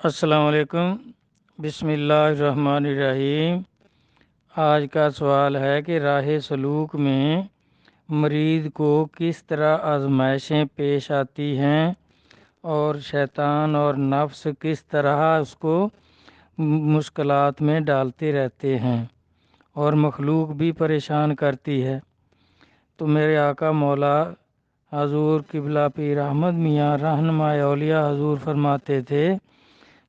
السلام علیکم۔ بسم اللہ الرحمن الرحیم۔ آج کا سوال ہے کہ راہ سلوک میں مرید کو کس طرح آزمائشیں پیش آتی ہیں اور شیطان اور نفس کس طرح اس کو مشکلات میں ڈالتے رہتے ہیں اور مخلوق بھی پریشان کرتی ہے۔ تو میرے آقا مولا حضور قبلہ پیر احمد میاں رہنما اولیاء حضور فرماتے تھے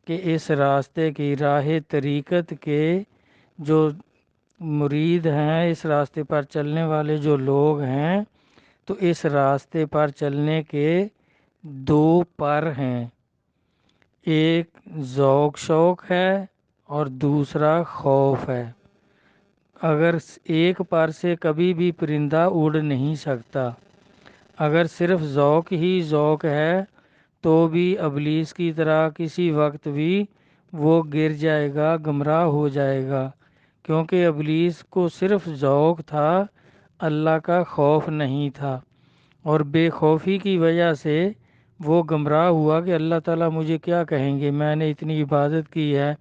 کہ اس راستے کی راہ طریقت کے جو مرید ہیں، اس راستے پر چلنے والے جو لوگ ہیں، تو اس راستے پر چلنے کے دو پر ہیں، ایک ذوق شوق ہے اور دوسرا خوف ہے۔ اگر ایک پر سے کبھی بھی پرندہ اڑ نہیں سکتا، اگر صرف ذوق ہی ذوق ہے تو بھی ابلیس کی طرح کسی وقت بھی وہ گر جائے گا، گمراہ ہو جائے گا، کیونکہ ابلیس کو صرف ذوق تھا، اللہ کا خوف نہیں تھا، اور بے خوفی کی وجہ سے وہ گمراہ ہوا کہ اللہ تعالیٰ مجھے کیا کہیں گے، میں نے اتنی عبادت کی ہے۔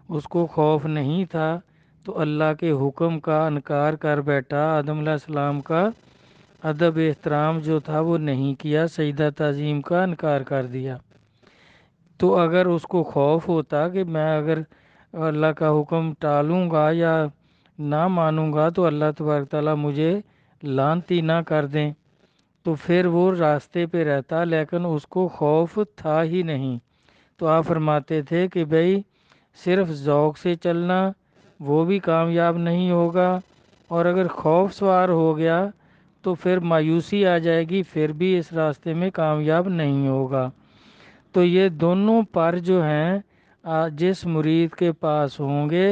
اس کو خوف نہیں تھا تو اللہ کے حکم کا انکار کر بیٹھا، آدم علیہ السلام کا ادب احترام جو تھا وہ نہیں کیا، سجدہ تعظیم کا انکار کر دیا۔ تو اگر اس کو خوف ہوتا کہ میں اگر اللہ کا حکم ٹالوں گا یا نہ مانوں گا تو اللہ تبارک تعالیٰ مجھے لعنتی نہ کر دیں، تو پھر وہ راستے پہ رہتا، لیکن اس کو خوف تھا ہی نہیں۔ تو آپ فرماتے تھے کہ بھئی صرف ذوق سے چلنا وہ بھی کامیاب نہیں ہوگا، اور اگر خوف سوار ہو گیا تو پھر مایوسی آ جائے گی، پھر بھی اس راستے میں کامیاب نہیں ہوگا۔ تو یہ دونوں پر جو ہیں جس مرید کے پاس ہوں گے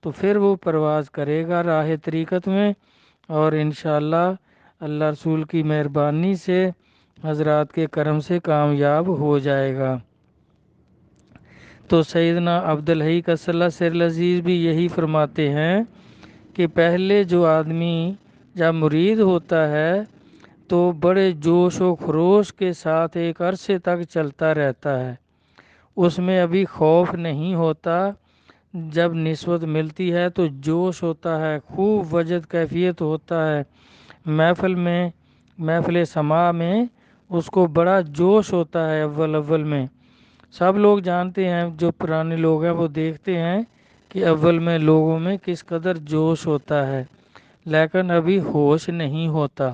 تو پھر وہ پرواز کرے گا راہ طریقت میں، اور انشاءاللہ اللہ رسول کی مہربانی سے حضرات کے کرم سے کامیاب ہو جائے گا۔ تو سیدنا عبدالحی قدس اللہ سر العزیز بھی یہی فرماتے ہیں کہ پہلے جو آدمی جب مرید ہوتا ہے تو بڑے جوش و خروش کے ساتھ ایک عرصے تک چلتا رہتا ہے، اس میں ابھی خوف نہیں ہوتا۔ جب نسبت ملتی ہے تو جوش ہوتا ہے، خوب وجد کیفیت ہوتا ہے، محفل سماع میں اس کو بڑا جوش ہوتا ہے۔ اول میں سب لوگ جانتے ہیں، جو پرانے لوگ ہیں وہ دیکھتے ہیں کہ اول میں لوگوں میں کس قدر جوش ہوتا ہے، لیکن ابھی ہوش نہیں ہوتا۔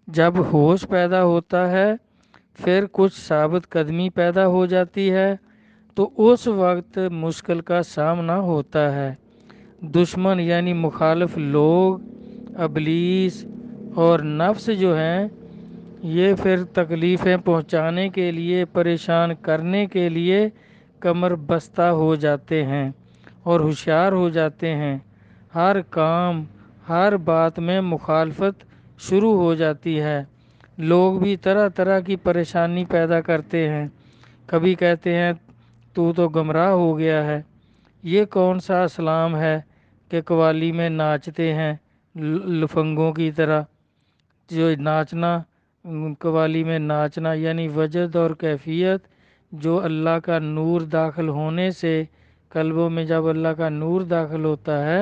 جب ہوش پیدا ہوتا ہے پھر کچھ ثابت قدمی پیدا ہو جاتی ہے، تو اس وقت مشکل کا سامنا ہوتا ہے۔ دشمن یعنی مخالف لوگ، ابلیس اور نفس جو ہیں، یہ پھر تکلیفیں پہنچانے کے لیے، پریشان کرنے کے لیے کمر بستہ ہو جاتے ہیں اور ہوشیار ہو جاتے ہیں۔ ہر کام، ہر بات میں مخالفت شروع ہو جاتی ہے۔ لوگ بھی طرح طرح کی پریشانی پیدا کرتے ہیں، کبھی کہتے ہیں تو گمراہ ہو گیا ہے، یہ کون سا اسلام ہے کہ قوالی میں ناچتے ہیں لفنگوں کی طرح۔ جو ناچنا، قوالی میں ناچنا یعنی وجد اور کیفیت، جو اللہ کا نور داخل ہونے سے، قلبوں میں جب اللہ کا نور داخل ہوتا ہے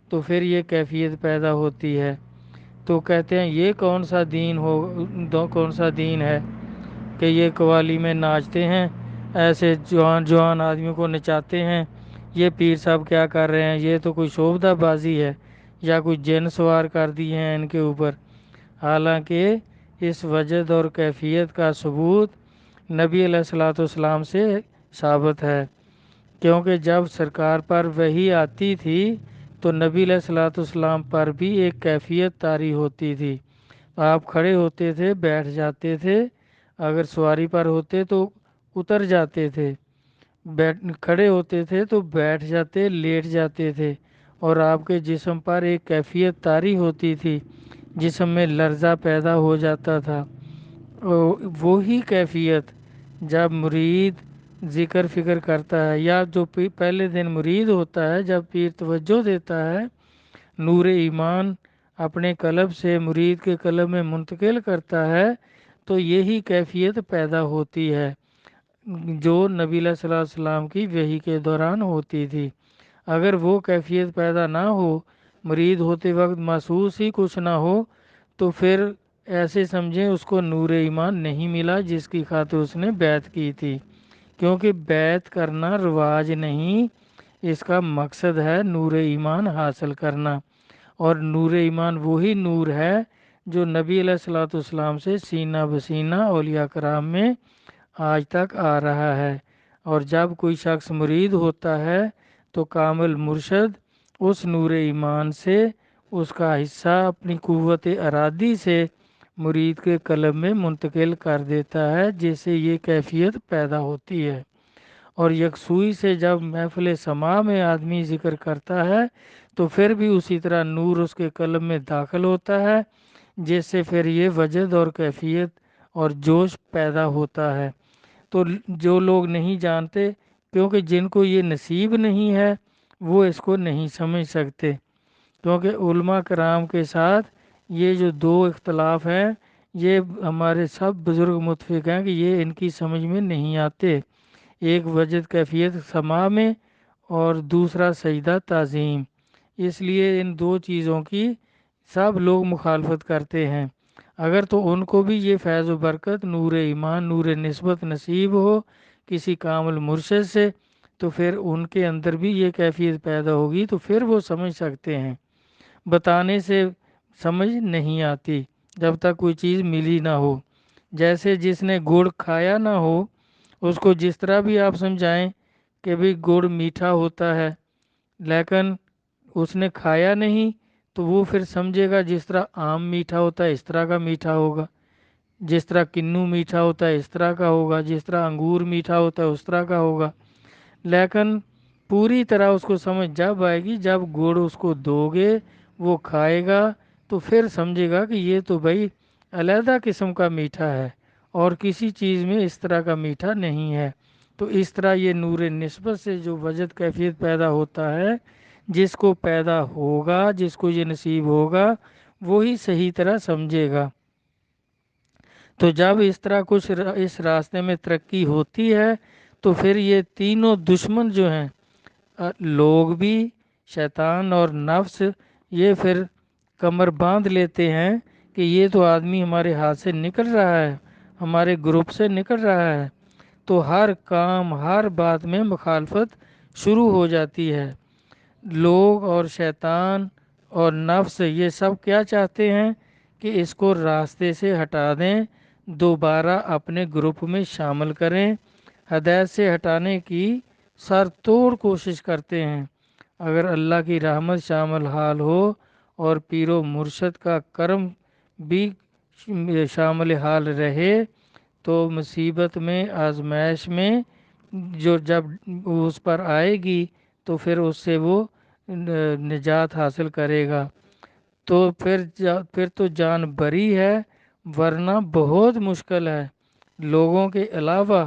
تو پھر یہ کیفیت پیدا ہوتی ہے۔ تو کہتے ہیں یہ کون سا دین ہے کہ یہ قوالی میں ناچتے ہیں، ایسے جوان آدمیوں کو نچاتے ہیں، یہ پیر صاحب کیا کر رہے ہیں، یہ تو کوئی شوبدہ بازی ہے یا کوئی جن سوار کر دی ہیں ان کے اوپر۔ حالانکہ اس وجد اور کیفیت کا ثبوت نبی علیہ الصلوۃ والسلام سے ثابت ہے، کیونکہ جب سرکار پر وحی آتی تھی تو نبی علیہ الصلوۃ والسلام پر بھی ایک کیفیت طاری ہوتی تھی۔ آپ کھڑے ہوتے تھے، بیٹھ جاتے تھے، اگر سواری پر ہوتے تو اتر جاتے تھے، کھڑے ہوتے تھے تو بیٹھ جاتے، لیٹ جاتے تھے، اور آپ کے جسم پر ایک کیفیت طاری ہوتی تھی، جسم میں لرزہ پیدا ہو جاتا تھا۔ وہی کیفیت جب مرید ذکر فکر کرتا ہے، یا جو پہلے دن مرید ہوتا ہے، جب پیر توجہ دیتا ہے، نور ایمان اپنے قلب سے مرید کے قلب میں منتقل کرتا ہے، تو یہی کیفیت پیدا ہوتی ہے۔ جو نبی صلی اللہ علیہ وسلم کی وحی کے دوران ہوتی تھی۔ اگر وہ کیفیت پیدا نہ ہو، مرید ہوتے وقت محسوس ہی کچھ نہ ہو، تو پھر ایسے سمجھیں اس کو نور ایمان نہیں ملا جس کی خاطر اس نے بیعت کی تھی، کیونکہ بیعت کرنا رواج نہیں، اس کا مقصد ہے نور ایمان حاصل کرنا۔ اور نور ایمان وہی نور ہے جو نبی علیہ الصلوۃ والسلام سے سینہ بسینہ اولیاء کرام میں آج تک آ رہا ہے۔ اور جب کوئی شخص مرید ہوتا ہے تو کامل مرشد اس نور ایمان سے اس کا حصہ اپنی قوت ارادی سے مرید کے قلب میں منتقل کر دیتا ہے، جس سے یہ کیفیت پیدا ہوتی ہے۔ اور یکسوئی سے جب محفل سماع میں آدمی ذکر کرتا ہے تو پھر بھی اسی طرح نور اس کے قلب میں داخل ہوتا ہے، جس سے پھر یہ وجد اور کیفیت اور جوش پیدا ہوتا ہے۔ تو جو لوگ نہیں جانتے، کیونکہ جن کو یہ نصیب نہیں ہے وہ اس کو نہیں سمجھ سکتے، کیونکہ علماء کرام کے ساتھ یہ جو دو اختلاف ہیں، یہ ہمارے سب بزرگ متفق ہیں کہ یہ ان کی سمجھ میں نہیں آتے۔ ایک وجد کیفیت سماع میں اور دوسرا سجدہ تعظیم، اس لیے ان دو چیزوں کی سب لوگ مخالفت کرتے ہیں۔ اگر تو ان کو بھی یہ فیض و برکت نور ایمان نور نسبت نصیب ہو کسی کامل مرشد سے، تو پھر ان کے اندر بھی یہ کیفیت پیدا ہوگی، تو پھر وہ سمجھ سکتے ہیں۔ بتانے سے سمجھ نہیں آتی جب تک کوئی چیز ملی نہ ہو۔ جیسے جس نے گڑ کھایا نہ ہو، اس کو جس طرح بھی آپ سمجھائیں کہ بھی گڑ میٹھا ہوتا ہے، لیکن اس نے کھایا نہیں، تو وہ پھر سمجھے گا جس طرح آم میٹھا ہوتا ہے اس طرح کا میٹھا ہوگا، جس طرح کنو میٹھا ہوتا ہے اس طرح کا ہوگا، جس طرح انگور میٹھا ہوتا ہے اس طرح کا ہوگا۔ لیکن پوری طرح اس کو سمجھ جب آئے گی جب گڑ اس کو دو گے، وہ کھائے گا، تو پھر سمجھے گا کہ یہ تو بھائی علیحدہ قسم کا میٹھا ہے اور کسی چیز میں اس طرح کا میٹھا نہیں ہے۔ تو اس طرح یہ نور نسبت سے جو وجد کیفیت پیدا ہوتا ہے، جس کو پیدا ہوگا، جس کو یہ نصیب ہوگا، وہی صحیح طرح سمجھے گا۔ تو جب اس طرح کچھ اس راستے میں ترقی ہوتی ہے تو پھر یہ تینوں دشمن جو ہیں، لوگ بھی، شیطان اور نفس، یہ پھر کمر باندھ لیتے ہیں کہ یہ تو آدمی ہمارے ہاتھ سے نکل رہا ہے، ہمارے گروپ سے نکل رہا ہے، تو ہر کام ہر بات میں مخالفت شروع ہو جاتی ہے۔ لوگ اور شیطان اور نفس یہ سب کیا چاہتے ہیں کہ اس کو راستے سے ہٹا دیں، دوبارہ اپنے گروپ میں شامل کریں، ہدایت سے ہٹانے کی سر توڑ کوشش کرتے ہیں۔ اگر اللہ کی رحمت شامل حال ہو اور پیر و مرشد کا کرم بھی شامل حال رہے، تو مصیبت میں آزمائش میں جو جب اس پر آئے گی تو پھر اس سے وہ نجات حاصل کرے گا۔ تو پھر تو جان بری ہے، ورنہ بہت مشکل ہے۔ لوگوں کے علاوہ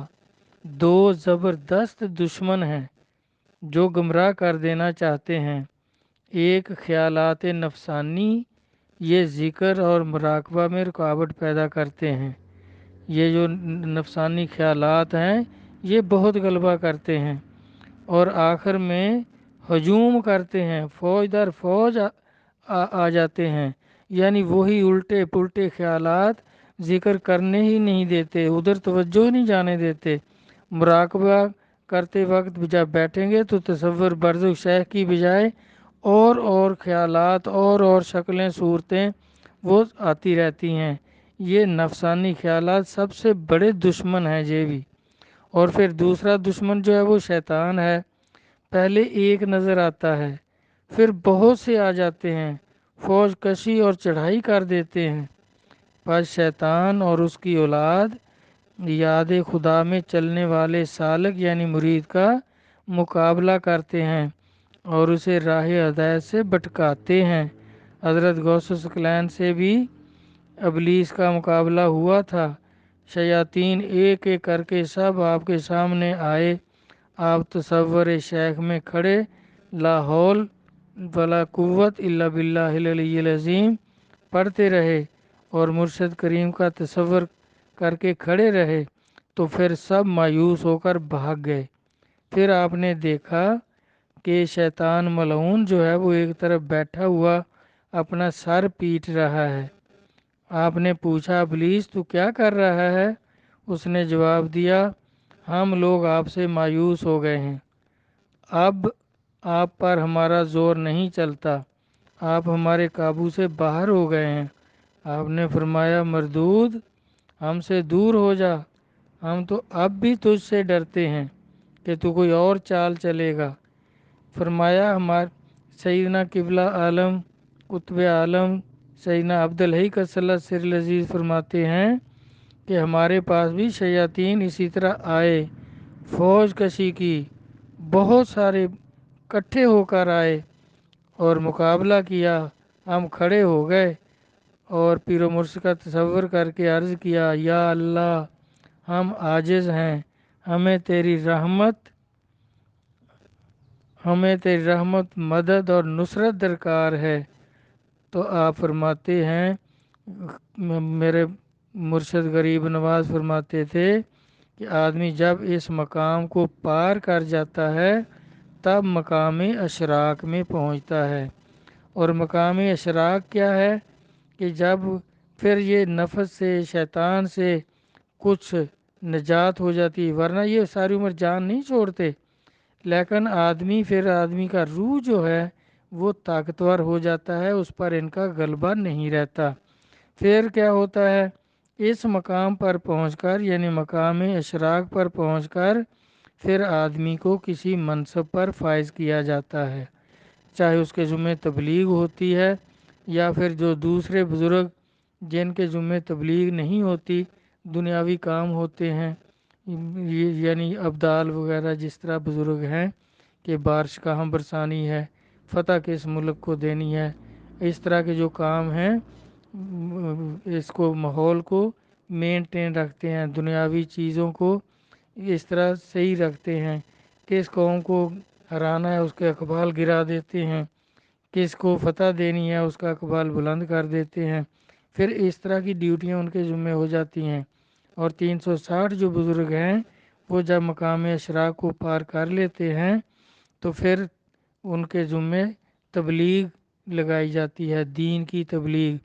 دو زبردست دشمن ہیں جو گمراہ کر دینا چاہتے ہیں۔ ایک خیالات نفسانی، یہ ذکر اور مراقبہ میں رکاوٹ پیدا کرتے ہیں۔ یہ جو نفسانی خیالات ہیں یہ بہت غلبہ کرتے ہیں اور آخر میں ہجوم کرتے ہیں، فوج در فوج آ جاتے ہیں، یعنی وہی الٹے پلٹے خیالات ذکر کرنے ہی نہیں دیتے، ادھر توجہ نہیں جانے دیتے۔ مراقبہ کرتے وقت جب بیٹھیں گے تو تصور برزخ شیخ کی بجائے اور خیالات اور شکلیں صورتیں وہ آتی رہتی ہیں۔ یہ نفسانی خیالات سب سے بڑے دشمن ہیں یہ بھی۔ اور پھر دوسرا دشمن جو ہے وہ شیطان ہے۔ پہلے ایک نظر آتا ہے، پھر بہت سے آ جاتے ہیں، فوج کشی اور چڑھائی کر دیتے ہیں۔ پس شیطان اور اس کی اولاد یاد خدا میں چلنے والے سالک یعنی مرید کا مقابلہ کرتے ہیں اور اسے راہ ہدایت سے بھٹکاتے ہیں۔ حضرت غوث ثقلین سے بھی ابلیس کا مقابلہ ہوا تھا۔ شیاطین ایک ایک کر کے سب آپ کے سامنے آئے، آپ تصور شیخ میں کھڑے لا حول ولا قوت الا باللہ العلی العظیم پڑھتے رہے اور مرشد کریم کا تصور کر کے کھڑے رہے۔ تو پھر سب مایوس ہو کر بھاگ گئے۔ پھر آپ نے دیکھا کہ شیطان ملعون جو ہے وہ ایک طرف بیٹھا ہوا اپنا سر پیٹ رہا ہے۔ آپ نے پوچھا ابلیس تو کیا کر رہا ہے؟ اس نے جواب دیا ہم لوگ آپ سے مایوس ہو گئے ہیں، اب آپ پر ہمارا زور نہیں چلتا، آپ ہمارے قابو سے باہر ہو گئے ہیں۔ آپ نے فرمایا مردود ہم سے دور ہو جا، ہم تو اب بھی تجھ سے ڈرتے ہیں کہ تو کوئی اور چال چلے گا۔ فرمایا ہمارے سیدنا قبلہ عالم قطب عالم سیدنا عبدالحی صلی اللہ سر العزیز فرماتے ہیں کہ ہمارے پاس بھی شیاطین اسی طرح آئے، فوج کشی کی، بہت سارے اکٹھے ہو کر آئے اور مقابلہ کیا۔ ہم کھڑے ہو گئے اور پیر و مرشد کا تصور کر کے عرض کیا یا اللہ ہم عاجز ہیں، ہمیں تیری رحمت مدد اور نصرت درکار ہے۔ تو آپ فرماتے ہیں میرے مرشد غریب نواز فرماتے تھے کہ آدمی جب اس مقام کو پار کر جاتا ہے تب مقام اشراق میں پہنچتا ہے۔ اور مقام اشراق کیا ہے کہ جب پھر یہ نفس سے شیطان سے کچھ نجات ہو جاتی، ورنہ یہ ساری عمر جان نہیں چھوڑتے، لیکن آدمی کا روح جو ہے وہ طاقتور ہو جاتا ہے، اس پر ان کا غلبہ نہیں رہتا۔ پھر کیا ہوتا ہے اس مقام پر پہنچ کر یعنی مقام اشراق پر پہنچ کر پھر آدمی کو کسی منصب پر فائز کیا جاتا ہے، چاہے اس کے ذمہ تبلیغ ہوتی ہے یا پھر جو دوسرے بزرگ جن کے ذمہ تبلیغ نہیں ہوتی دنیاوی کام ہوتے ہیں، یعنی ابدال وغیرہ جس طرح بزرگ ہیں کہ بارش کہاں برسانی ہے، فتح کس ملک کو دینی ہے، اس طرح کے جو کام ہیں اس کو ماحول کو مینٹین رکھتے ہیں، دنیاوی چیزوں کو اس طرح صحیح رکھتے ہیں، کس قوم کو ہرانا ہے اس کے اقبال گرا دیتے ہیں، کس کو فتح دینی ہے اس کا اقبال بلند کر دیتے ہیں۔ پھر اس طرح کی ڈیوٹیاں ان کے ذمہ ہو جاتی ہیں۔ اور 360 جو بزرگ ہیں وہ جب مقام اشراق کو پار کر لیتے ہیں تو پھر ان کے ذمہ تبلیغ لگائی جاتی ہے، دین کی تبلیغ،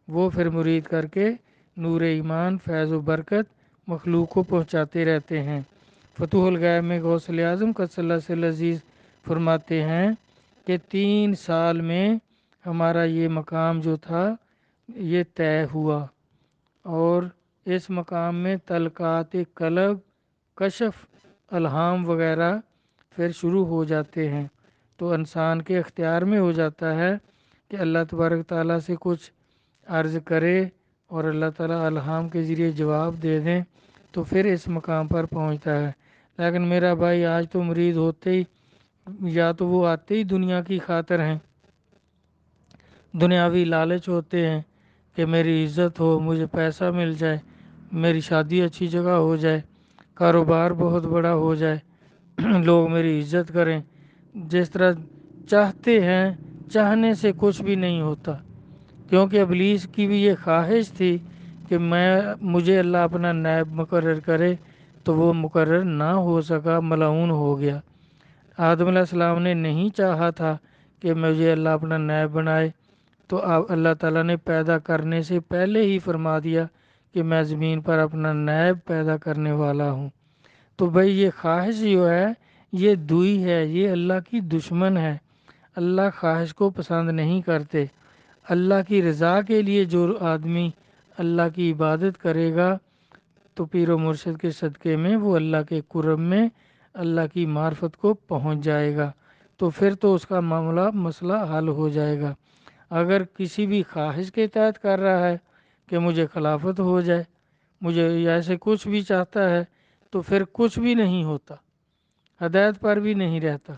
وہ پھر مرید کر کے نور ایمان فیض و برکت مخلوق کو پہنچاتے رہتے ہیں۔ فتوح الغیب میں غوث اعظم قدس اللہ سر العزیز فرماتے ہیں کہ 3 سال میں ہمارا یہ مقام جو تھا یہ طے ہوا، اور اس مقام میں تلقات قلب، کشف، الہام وغیرہ پھر شروع ہو جاتے ہیں۔ تو انسان کے اختیار میں ہو جاتا ہے کہ اللہ تبارک تعالیٰ سے کچھ عرض کرے اور اللہ تعالیٰ الہام کے ذریعے جواب دے دیں تو پھر اس مقام پر پہنچتا ہے۔ لیکن میرا بھائی آج تو مرید ہوتے ہی یا تو وہ آتے ہی دنیا کی خاطر ہیں، دنیاوی لالچ ہوتے ہیں کہ میری عزت ہو، مجھے پیسہ مل جائے، میری شادی اچھی جگہ ہو جائے، کاروبار بہت بڑا ہو جائے، لوگ میری عزت کریں، جس طرح چاہتے ہیں چاہنے سے کچھ بھی نہیں ہوتا، کیونکہ ابلیس کی بھی یہ خواہش تھی کہ مجھے اللہ اپنا نائب مقرر کرے، تو وہ مقرر نہ ہو سکا، ملعون ہو گیا۔ آدم علیہ السلام نے نہیں چاہا تھا کہ مجھے اللہ اپنا نائب بنائے، تو اللہ تعالیٰ نے پیدا کرنے سے پہلے ہی فرما دیا کہ میں زمین پر اپنا نائب پیدا کرنے والا ہوں۔ تو بھائی یہ خواہش جو ہے یہ دوئی ہے، یہ اللہ کی دشمن ہے، اللہ خواہش کو پسند نہیں کرتے۔ اللہ کی رضا کے لیے جو آدمی اللہ کی عبادت کرے گا تو پیر و مرشد کے صدقے میں وہ اللہ کے قرب میں اللہ کی معرفت کو پہنچ جائے گا، تو پھر تو اس کا مسئلہ حل ہو جائے گا۔ اگر کسی بھی خواہش کے تحت کر رہا ہے کہ مجھے خلافت ہو جائے، مجھے ایسے کچھ بھی چاہتا ہے، تو پھر کچھ بھی نہیں ہوتا، ہدایت پر بھی نہیں رہتا۔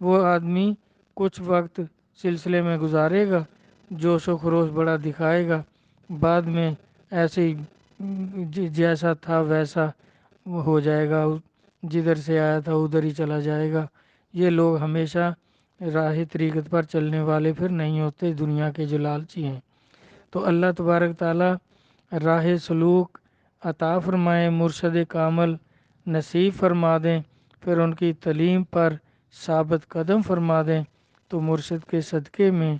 وہ آدمی کچھ وقت سلسلے میں گزارے گا، جوش و خروش بڑا دکھائے گا، بعد میں ایسے ہی جیسا تھا ویسا ہو جائے گا، جدھر سے آیا تھا ادھر ہی چلا جائے گا۔ یہ لوگ ہمیشہ راہ طریقت پر چلنے والے پھر نہیں ہوتے، دنیا کے جو لالچی ہیں۔ تو اللہ تبارک تعالیٰ راہ سلوک عطا فرمائیں، مرشد کامل نصیب فرما دیں، پھر ان کی تعلیم پر ثابت قدم فرما دیں، تو مرشد کے صدقے میں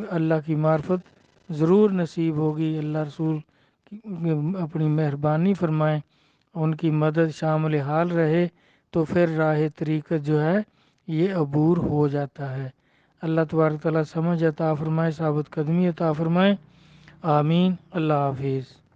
اللہ کی معرفت ضرور نصیب ہوگی۔ اللہ رسول اپنی مہربانی فرمائیں، ان کی مدد شامل حال رہے تو پھر راہ طریقت جو ہے یہ عبور ہو جاتا ہے۔ اللہ تبارک تعالیٰ سمجھ عطا فرمائے، ثابت قدمی عطا فرمائے، آمین۔ اللہ حافظ۔